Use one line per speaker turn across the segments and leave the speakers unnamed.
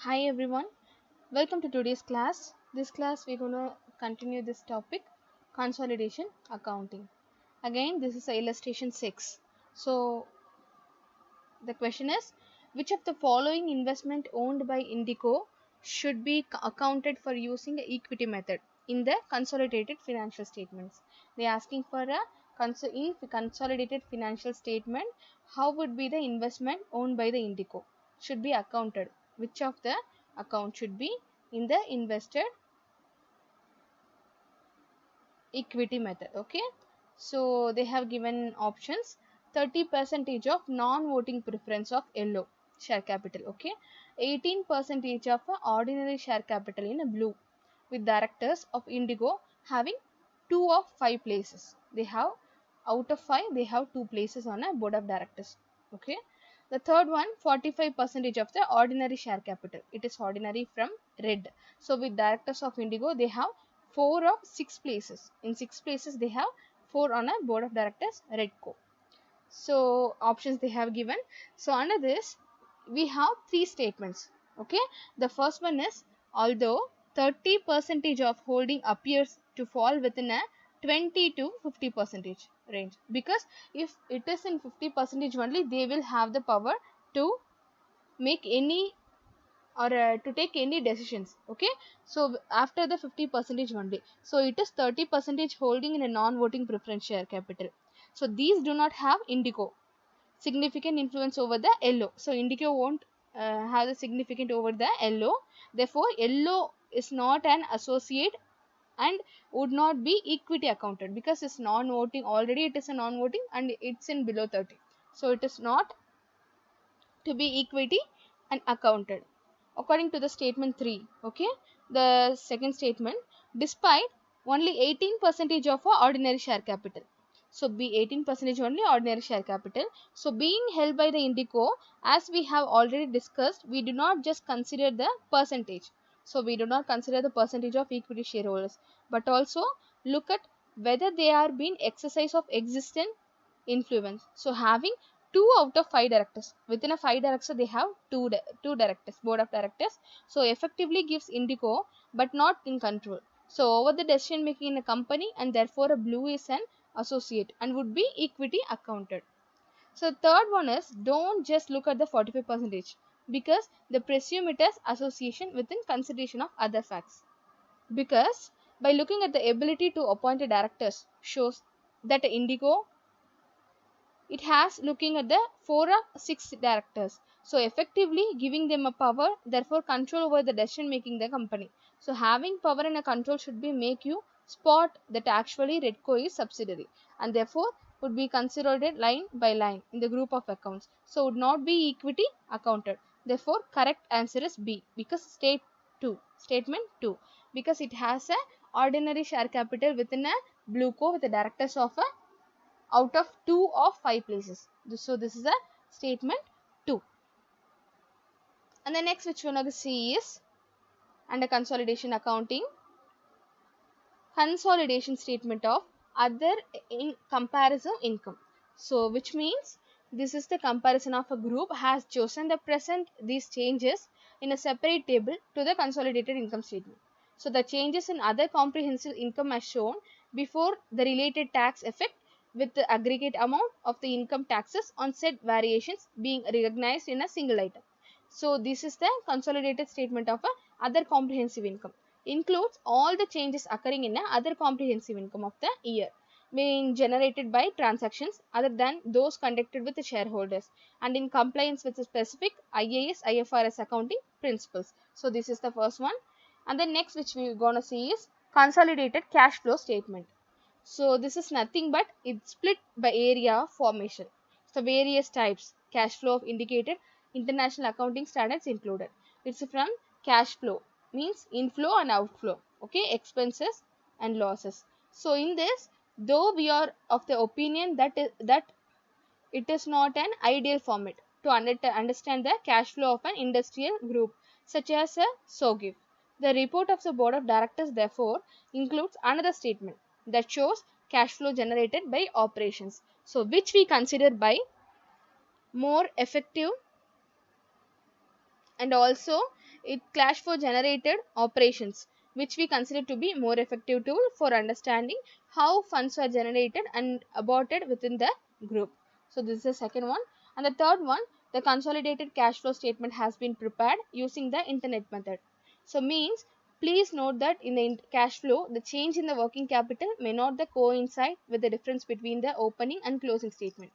Hi everyone, welcome to today's class. This class we're going to continue this topic consolidation accounting. Again, this is illustration 6. So, the question is which of the following investment owned by Indico should be accounted for using the equity method in the consolidated financial statements? They are asking for a consolidated financial statement, how would be the investment owned by the Indico should be accounted? Which of the account should be in the invested equity method? Okay, so they have given options: 30% of non-voting preference of yellow share capital, okay, 18% of ordinary share capital in a blue, with directors of Indigo having 2 of 5 places. They have, out of 5 they have 2 places on a board of directors. Okay, the third one, 45% of the ordinary share capital, it is ordinary from red. So with directors of Indigo they have 4 of 6 places. In 6 places they have 4 on a board of directors red co. So options they have given. So under this we have 3 statements. Okay, the first one is, although 30% of holding appears to fall within a 20 to 50% range, because if it is in 50% only, they will have the power to make any or to take any decisions. Okay, so after the 50% only, so it is 30% holding in a non-voting preference share capital. So these do not have Indigo significant influence over the yellow. So Indigo won't have the significant over the yellow. Therefore, yellow is not an associate and would not be equity accounted, because it's non-voting already. It is a non-voting and it's in below 30. So it is not to be equity and accounted according to the statement 3. Okay, the second statement, despite only 18% of our ordinary share capital, so be 18% only ordinary share capital, so being held by the Indico, as we have already discussed, we do not just consider the percentage. So we do not consider the percentage of equity shareholders, but also look at whether they are being exercise of existing influence. So having 2 out of 5 directors, within a 5 directors they have two directors, board of directors, so effectively gives Indigo but not in control, so over the decision making in a company, and therefore a blue is an associate and would be equity accounted. So third one is, don't just look at the 45%, because they presume it as association within consideration of other facts, because by looking at the ability to appoint a directors shows that Indigo, it has looking at the 4 of 6 directors, so effectively giving them a power, therefore control over the decision making the company. So having power and a control should be make you spot that actually Redco is subsidiary, and therefore would be considered line by line in the group of accounts, so would not be equity accounted. Therefore correct answer is B, because statement 2, because it has a ordinary share capital within a blue co with the directors of a out of 2 of 5 places. So this is a statement 2. And the next which we're going to see is under consolidation accounting, consolidation statement of other in comparison income. So which means this is the comparison of a group has chosen the present these changes in a separate table to the consolidated income statement. So the changes in other comprehensive income are shown before the related tax effect, with the aggregate amount of the income taxes on said variations being recognized in a single item. So this is the consolidated statement of a other comprehensive income, includes all the changes occurring in a other comprehensive income of the year being generated by transactions other than those conducted with the shareholders and in compliance with the specific IAS IFRS accounting principles. So this is the first one. And the next which we are going to see is consolidated cash flow statement. So this is nothing but it's split by area formation. So various types cash flow of indicated international accounting standards included. It's from cash flow means inflow and outflow, okay, expenses and losses. So in this, though we are of the opinion that it is not an ideal format to understand the cash flow of an industrial group such as a SOGIF. The report of the board of directors therefore includes another statement that shows cash flow generated by operations, so which we consider by more effective and also it cash flow generated operations, which we consider to be more effective tool for understanding how funds are generated and aborted within the group. So this is the second one. And the third one, the consolidated cash flow statement has been prepared using the internet method. So means, please note that in the cash flow, the change in the working capital may not coincide with the difference between the opening and closing statement.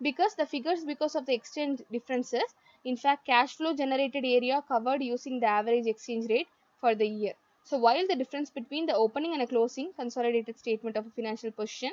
Because of the exchange differences, in fact, cash flow generated area covered using the average exchange rate for the year. So while the difference between the opening and a closing consolidated statement of a financial position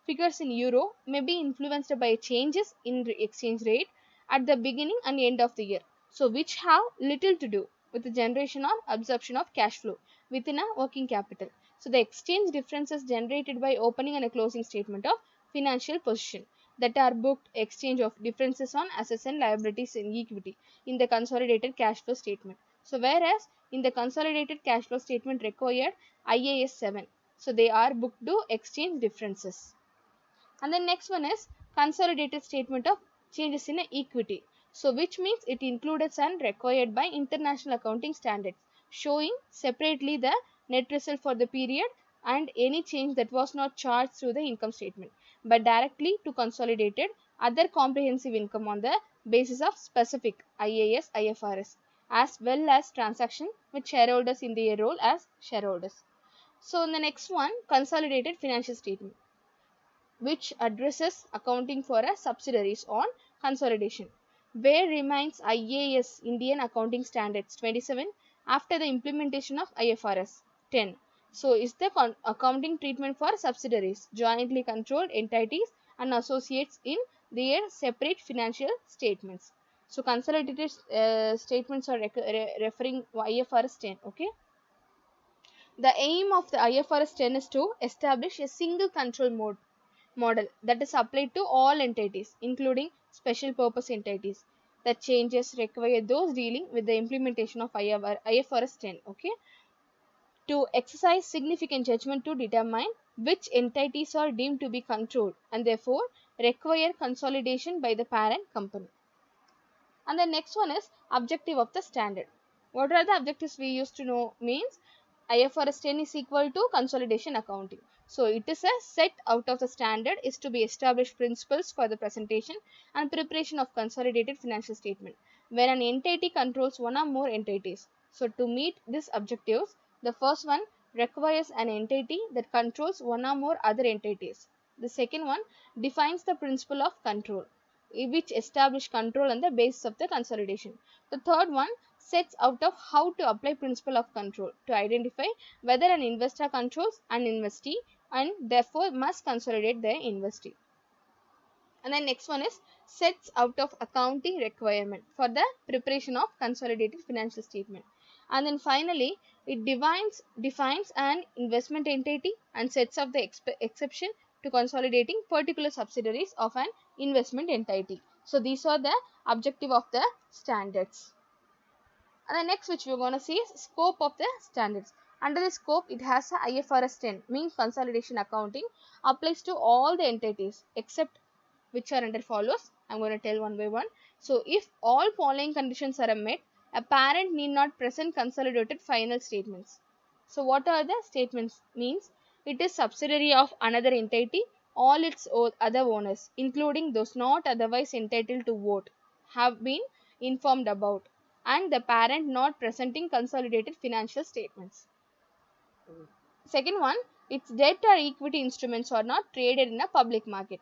figures in euro may be influenced by changes in the exchange rate at the beginning and end of the year, so which have little to do with the generation or absorption of cash flow within a working capital. So the exchange differences generated by opening and a closing statement of financial position that are booked exchange of differences on assets and liabilities in equity in the consolidated cash flow statement. So whereas in the consolidated cash flow statement required IAS 7, so they are booked to exchange differences. And the next one is consolidated statement of changes in equity, so which means it included and required by international accounting standards, showing separately the net result for the period and any change that was not charged through the income statement but directly to consolidated other comprehensive income on the basis of specific IAS IFRS, as well as transaction with shareholders in their role as shareholders. So in the next one, consolidated financial statement, which addresses accounting for a subsidiaries on consolidation, where remains IAS Indian Accounting Standards 27 after the implementation of IFRS 10. So is the accounting treatment for subsidiaries, jointly controlled entities and associates in their separate financial statements. So consolidated statements are referring IFRS 10. Okay. The aim of the IFRS 10 is to establish a single control model that is applied to all entities, including special purpose entities. The changes require those dealing with the implementation of IFRS 10, okay, to exercise significant judgment to determine which entities are deemed to be controlled and therefore require consolidation by the parent company. And the next one is objective of the standard. What are the objectives we used to know? Means IFRS 10 is equal to consolidation accounting. So it is a set out of the standard is to be established principles for the presentation and preparation of consolidated financial statement when an entity controls one or more entities. So to meet these objectives, the first one requires an entity that controls one or more other entities. The second one defines the principle of control, which establish control on the basis of the consolidation. The third one sets out of how to apply principle of control to identify whether an investor controls an investee and therefore must consolidate their investee. And the next one is sets out of accounting requirement for the preparation of consolidated financial statement. And then finally, it defines an investment entity and sets up the exception to consolidating particular subsidiaries of an investment entity. So these are the objective of the standards. And the next which we are going to see is scope of the standards. Under the scope, it has a IFRS 10, means consolidation accounting applies to all the entities except which are under follows. I am going to tell one by one. So if all following conditions are met, a parent need not present consolidated final statements. So what are the statements? Means it is subsidiary of another entity, all its other owners, including those not otherwise entitled to vote, have been informed about, and the parent not presenting consolidated financial statements. Second one, its debt or equity instruments are not traded in a public market.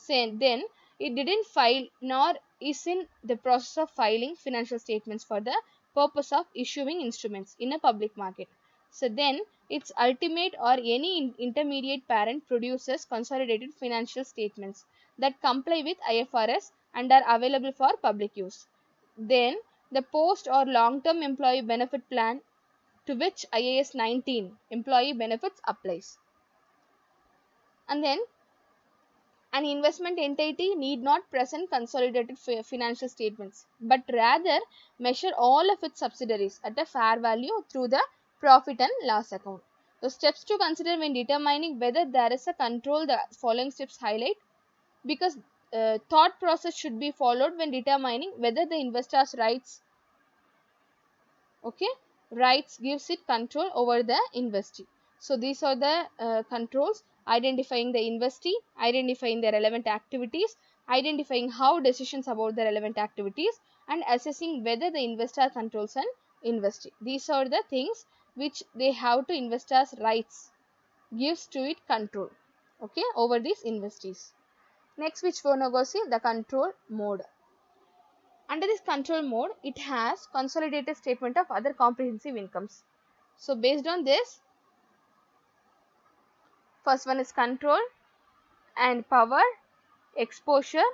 Then it didn't file nor is in the process of filing financial statements for the purpose of issuing instruments in a public market. So then its ultimate or any intermediate parent produces consolidated financial statements that comply with IFRS and are available for public use. Then the post or long-term employee benefit plan to which IAS 19 employee benefits applies. And then an investment entity need not present consolidated financial statements, but rather measure all of its subsidiaries at a fair value through the profit and loss account. The steps to consider when determining whether there is a control, the following steps highlight, because thought process should be followed when determining whether the investor's rights Okay, rights gives it control over the investee. So these are the controls: identifying the investee, identifying the relevant activities, identifying how decisions about the relevant activities, and assessing whether the investor controls an investee. These are the things which they have to investors' rights gives to it control, okay, over these investees. Next, which one go see the control mode. Under this control mode, it has consolidated statement of other comprehensive incomes. So based on this, first one is control and power, exposure,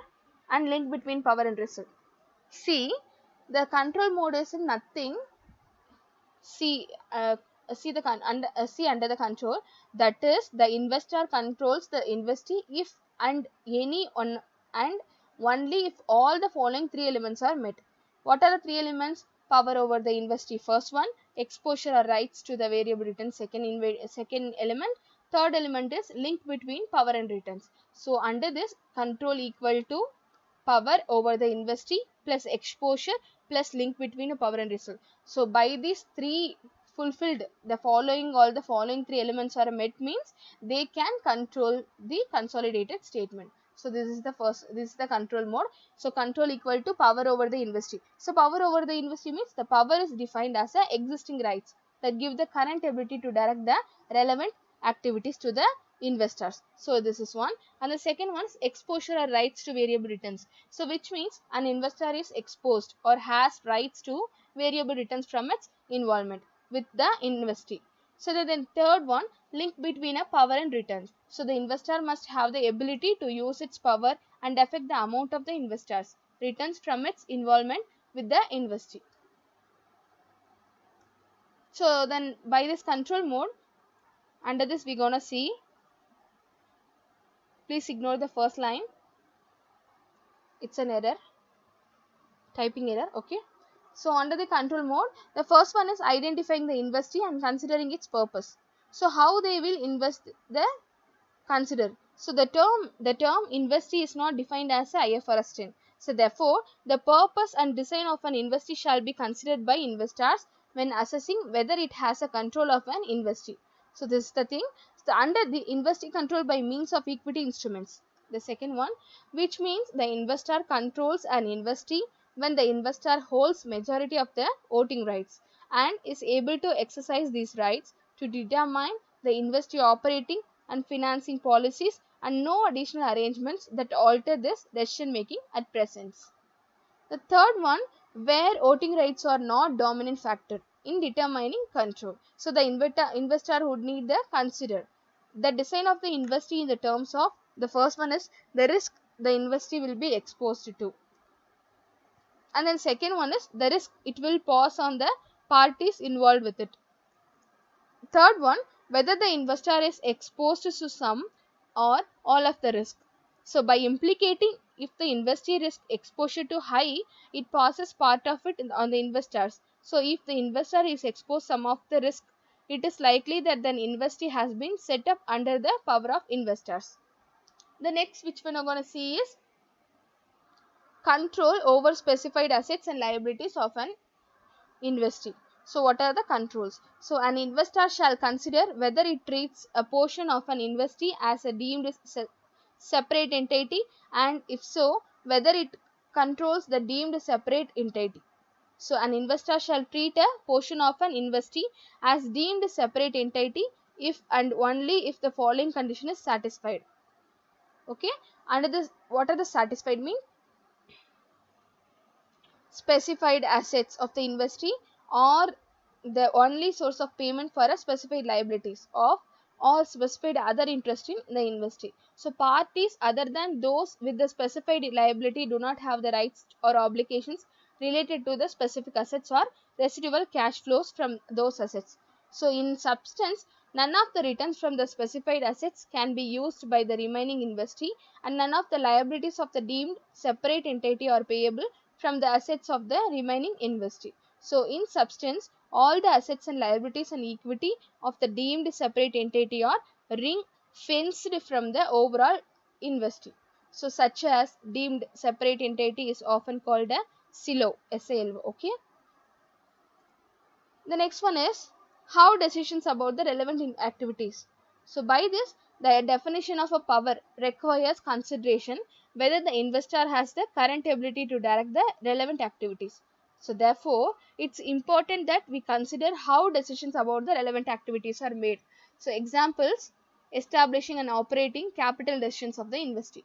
and link between power and result. See, the control mode is nothing. See, see the see under the control, that is the investor controls the investee if and any on and only if all the following three elements are met. What are the three elements? Power over the investee, first one; exposure or rights to the variable return, second element; third element is link between power and returns. So under this, control equal to power over the investee plus exposure plus link between a power and result. So by these three fulfilled, the following, all the following three elements are met means they can control the consolidated statement. So this is the first, this is the control mode. So control equal to power over the investee. So power over the investee means the power is defined as a existing rights that give the current ability to direct the relevant activities to the investors. So this is one. And the second one is exposure or rights to variable returns. So which means an investor is exposed or has rights to variable returns from its involvement with the investee. So then third one, link between a power and returns. So the investor must have the ability to use its power and affect the amount of the investor's returns from its involvement with the investee. So then by this control mode, under this we're gonna see, please ignore the first line, it's an error, typing error, okay. So under the control mode, the first one is identifying the investee and considering its purpose. So how they will invest the consider. So the term investee is not defined as a IFRS 10. So therefore, the purpose and design of an investee shall be considered by investors when assessing whether it has a control of an investee. So this is the thing. So under the investee control by means of equity instruments. The second one, which means the investor controls an investee when the investor holds majority of the voting rights and is able to exercise these rights to determine the investee operating and financing policies and no additional arrangements that alter this decision making at present. The third one, where voting rights are not dominant factor in determining control. So the investor would need to consider the design of the investee in the terms of, the first one is the risk the investee will be exposed to, and then second one is the risk it will pose on the parties involved with it. Third one, whether the investor is exposed to some or all of the risk. So by implicating, if the investee risk exposure to high, it passes part of it on the investors. So if the investor is exposed some of the risk, it is likely that the investee has been set up under the power of investors. The next which we are going to see is control over specified assets and liabilities of an investee. So what are the controls? So an investor shall consider whether it treats a portion of an investee as a deemed separate entity, and if so, whether it controls the deemed separate entity. So an investor shall treat a portion of an investee as deemed separate entity if and only if the following condition is satisfied. Okay, under this, what are the satisfied mean? Specified assets of the investee or the only source of payment for a specified liabilities of or specified other interest in the investee. So parties other than those with the specified liability do not have the rights or obligations related to the specific assets or residual cash flows from those assets. So in substance, none of the returns from the specified assets can be used by the remaining investee, and none of the liabilities of the deemed separate entity are payable from the assets of the remaining investee. So in substance, all the assets and liabilities and equity of the deemed separate entity are ring fenced from the overall investee. So such as deemed separate entity is often called a SILO, SILO, okay. The next one is how decisions about the relevant activities. So by this, the definition of a power requires consideration whether the investor has the current ability to direct the relevant activities. So therefore, it's important that we consider how decisions about the relevant activities are made. So examples, establishing and operating capital decisions of the investee,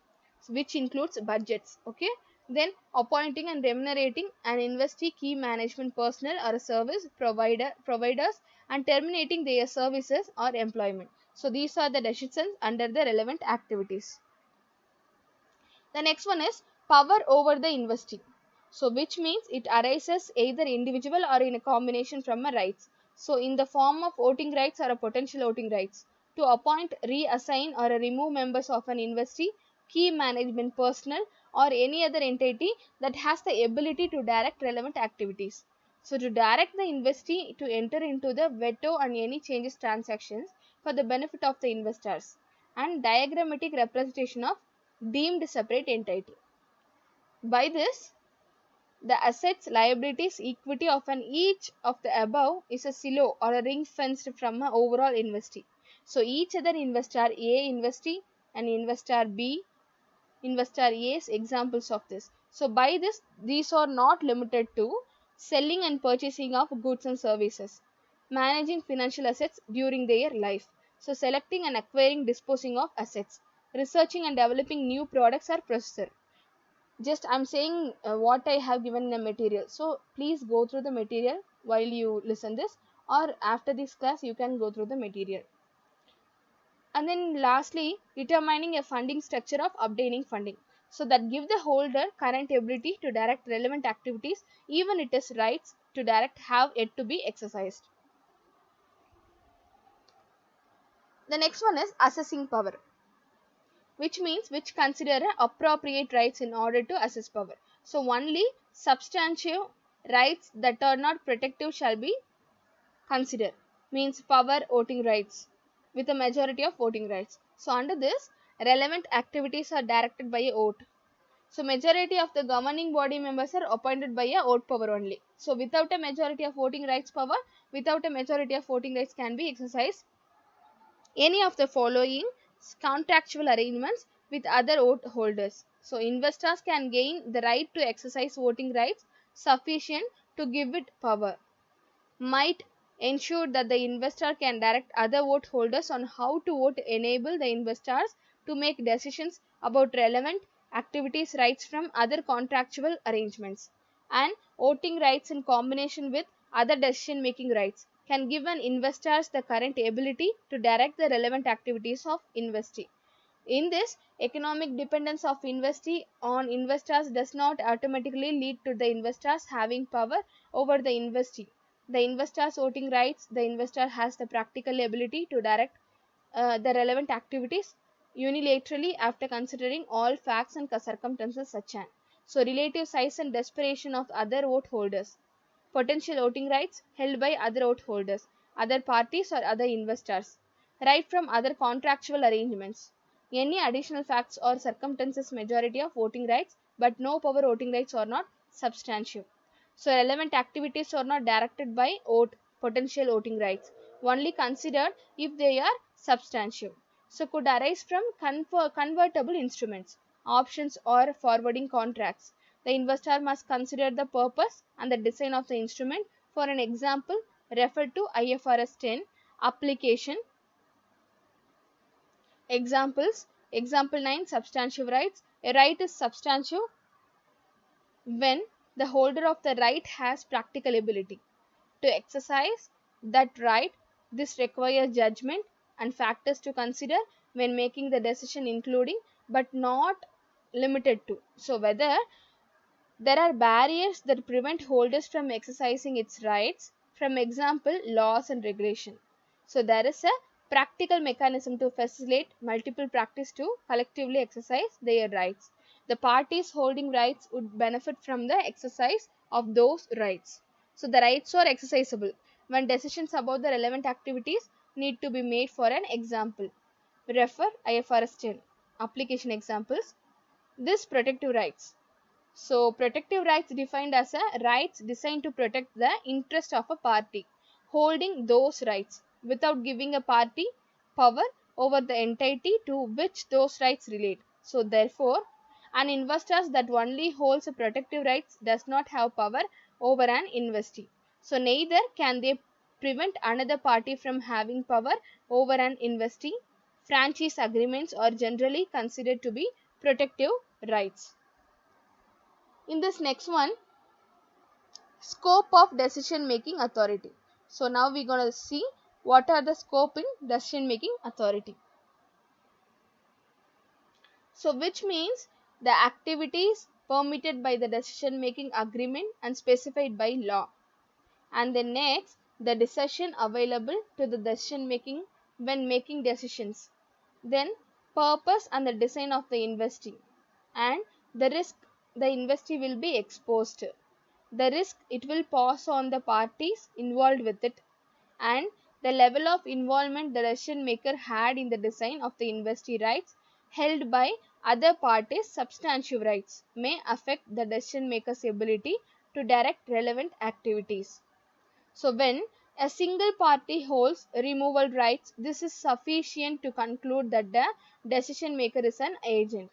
which includes budgets. Okay. Then appointing and remunerating an investee key management personnel or a service providers and terminating their services or employment. So these are the decisions under the relevant activities. The next one is power over the investee. So which means it arises either individual or in a combination from a rights. So in the form of voting rights or a potential voting rights to appoint, reassign or remove members of an investee, key management personnel or any other entity that has the ability to direct relevant activities. So to direct the investee to enter into the veto on any changes transactions for the benefit of the investors and diagrammatic representation of deemed separate entity. By this, the assets, liabilities, equity of an each of the above is a silo or a ring fenced from an overall investee. So each other investor A investee and investor B investor A's examples of this. So by this, these are not limited to selling and purchasing of goods and services, managing financial assets during their life. So selecting and acquiring, disposing of assets, researching and developing new products or processor. Just I'm saying what I have given in the material. So please go through the material while you listen this, or after this class you can go through the material. And then lastly, determining a funding structure of obtaining funding. So that give the holder current ability to direct relevant activities even it is rights to direct have yet to be exercised. The next one is assessing power, which means which consider appropriate rights in order to assess power. So only substantive rights that are not protective shall be considered, means power voting rights with a majority of voting rights. So under this, relevant activities are directed by a vote. So majority of the governing body members are appointed by a vote power only. So without a majority of voting rights power, without a majority of voting rights can be exercised any of the following contractual arrangements with other vote holders. So investors can gain the right to exercise voting rights sufficient to give it power. Might ensure that the investor can direct other vote holders on how to vote, enable the investors to make decisions about relevant activities rights from other contractual arrangements, and voting rights in combination with other decision making rights can give an investors the current ability to direct the relevant activities of investee. In this, economic dependence of investee on investors does not automatically lead to the investors having power over the investee. The investor's voting rights, the investor has the practical ability to direct the relevant activities unilaterally after considering all facts and circumstances such as so relative size and desperation of other vote holders, potential voting rights held by other vote holders, other parties or other investors, right from other contractual arrangements, any additional facts or circumstances majority of voting rights but no power voting rights are not substantive. So relevant activities are not directed by vote potential voting rights, only considered if they are substantive. So could arise from convertible instruments, options or forwarding contracts. The investor must consider the purpose and the design of the instrument. For an example, refer to IFRS 10 application. Examples. Example 9, substantive rights. A right is substantive when the holder of the right has practical ability to exercise that right. This requires judgment and factors to consider when making the decision, including but not limited to. So whether there are barriers that prevent holders from exercising its rights, from example, laws and regulation. So there is a practical mechanism to facilitate multiple practice to collectively exercise their rights. The parties holding rights would benefit from the exercise of those rights. So the rights are exercisable when decisions about the relevant activities need to be made. For an example, refer IFRS 10 application examples. This protective rights. So protective rights defined as a rights designed to protect the interest of a party. holding those rights without giving a party power over the entity to which those rights relate. So therefore, an investor that only holds a protective rights does not have power over an investee. So neither can they prevent another party from having power over an investee. Franchise agreements are generally considered to be protective rights. In this next one, scope of decision making authority. So now we're going to see what are the scope in decision making authority. So which means the activities permitted by the decision making agreement and specified by law. And then next, the decision available to the decision making when making decisions. Then purpose and the design of the investee, and the risk the investee will be exposed, the risk it will pose on the parties involved with it, and the level of involvement the decision maker had in the design of the investee rights held by other parties. Substantive rights may affect the decision maker's ability to direct relevant activities. So when a single party holds removal rights, this is sufficient to conclude that the decision maker is an agent.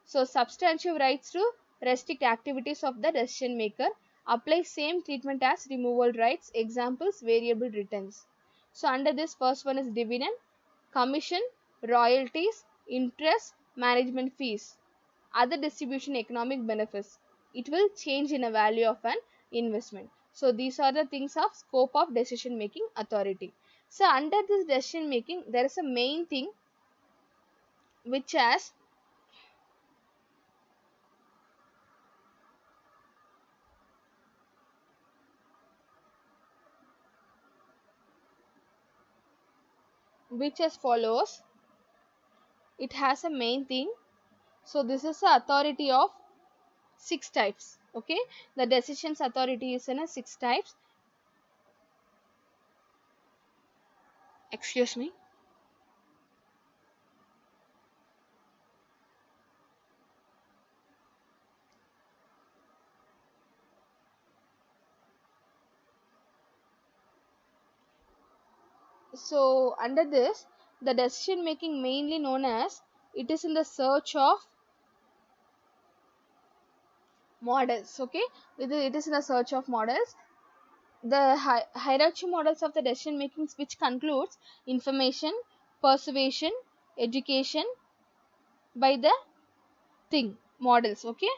So substantive rights to restrict activities of the decision maker apply same treatment as removal rights. Examples: variable returns. So under this, first one is dividend, commission, royalties, interest, management fees, other distribution economic benefits. It will change in a value of an investment. So these are the things of scope of decision making authority. So under this decision making, there is a main thing which has follows. It has a main thing. So this is the authority of 6 types. Okay, the decisions authority is in a 6 types. Excuse me. So under this, the decision making mainly known as, it is in the search of models. Okay, it is in the search of models. The hierarchy models of the decision making, which concludes information, persuasion, education by the thing models. Okay,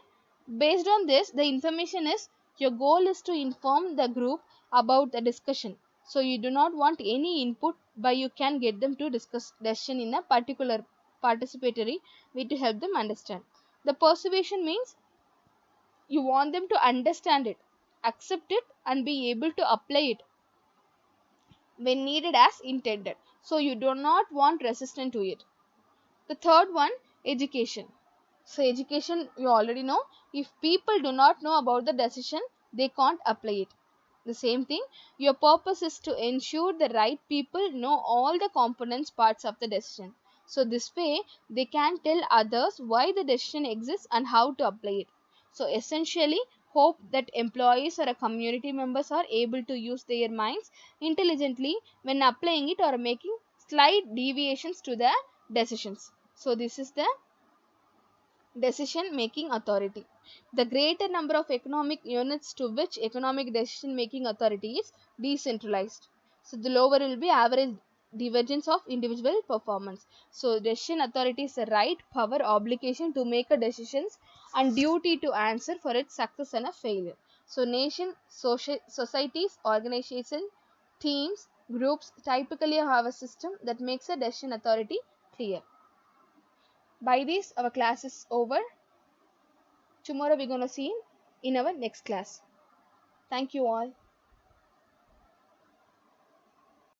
based on this, the information is, your goal is to inform the group about the discussion, so you do not want any input, but you can get them to discuss decision in a particular participatory way to help them understand. The persuasion means you want them to understand it, accept it, and be able to apply it when needed as intended, so you do not want resistance to it. The third one, education. So education, you already know, if people do not know about the decision, they can't apply it. The same thing, your purpose is to ensure the right people know all the components parts of the decision, so this way they can tell others why the decision exists and how to apply it. So essentially, hope that employees or a community members are able to use their minds intelligently when applying it or making slight deviations to the decisions. So this is the decision making authority. The greater number of economic units to which economic decision making authority is decentralized, so the lower will be average divergence of individual performance. So decision authority is the right, power, obligation to make a decisions and duty to answer for its success and a failure. So nation, societies, organization, teams, groups typically have a system that makes a decision authority clear. By this, our class is over. Tomorrow we're going to see in our next class. Thank you all.